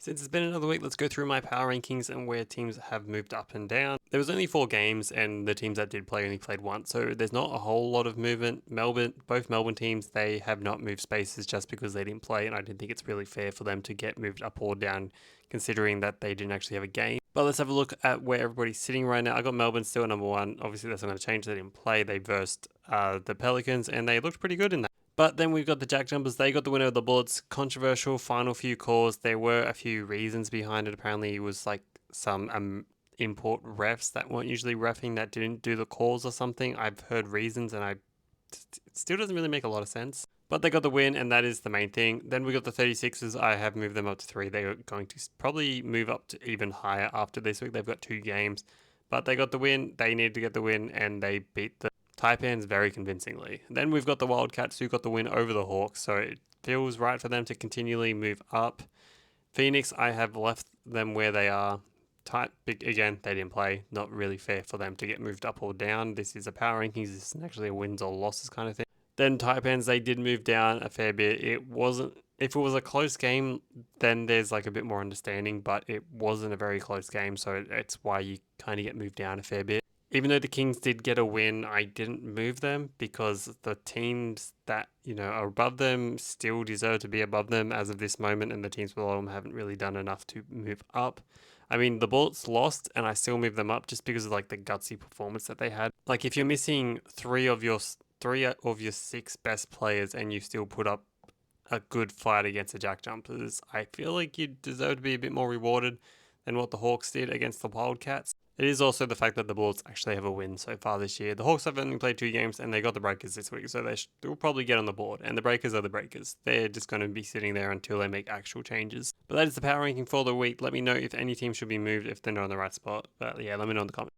Since it's been another week, let's go through my power rankings and where teams have moved up and down. There was only 4 games and the teams that did play only played once, so there's not a whole lot of movement. Both Melbourne teams, they have not moved spaces just because they didn't play, and I didn't think it's really fair for them to get moved up or down considering that they didn't actually have a game. But let's have a look at where everybody's sitting right now. I got Melbourne still at number 1. Obviously that's not going to change. They didn't play. They versed the Pelicans and they looked pretty good in that. But then we've got the Jack Jumpers. They got the winner of the Bullets. Controversial final few calls. There were a few reasons behind it. Apparently it was like some import refs that weren't usually reffing that didn't do the calls or something. I've heard reasons and it still doesn't really make a lot of sense. But they got the win, and that is the main thing. Then we got the 36ers. I have moved them up to 3. They are going to probably move up to even higher after this week. They've got 2 games. But they got the win. They needed to get the win, and they beat the Taipans very convincingly. Then we've got the Wildcats who got the win over the Hawks, so it feels right for them to continually move up. Phoenix, I have left them where they are. Again, they didn't play. Not really fair for them to get moved up or down. This is a power rankings. This isn't actually a wins or losses kind of thing. Then Taipans, they did move down a fair bit. It wasn't, if it was a close game, then there's like a bit more understanding, but it wasn't a very close game, so it's why you kind of get moved down a fair bit. Even though the Kings did get a win, I didn't move them because the teams that, are above them still deserve to be above them as of this moment, and the teams below them haven't really done enough to move up. I mean, the Bullets lost, and I still moved them up just because of like the gutsy performance that they had. Like if you're missing 3 of your 6 best players and you still put up a good fight against the Jack Jumpers, I feel like you deserve to be a bit more rewarded than what the Hawks did against the Wildcats. It is also the fact that the Bullets actually have a win so far this year. The Hawks have only played 2 games and they got the Breakers this week, so they'll probably get on the board. And the Breakers are the Breakers. They're just going to be sitting there until they make actual changes. But that is the power ranking for the week. Let me know if any team should be moved if they're not in the right spot. But yeah, let me know in the comments.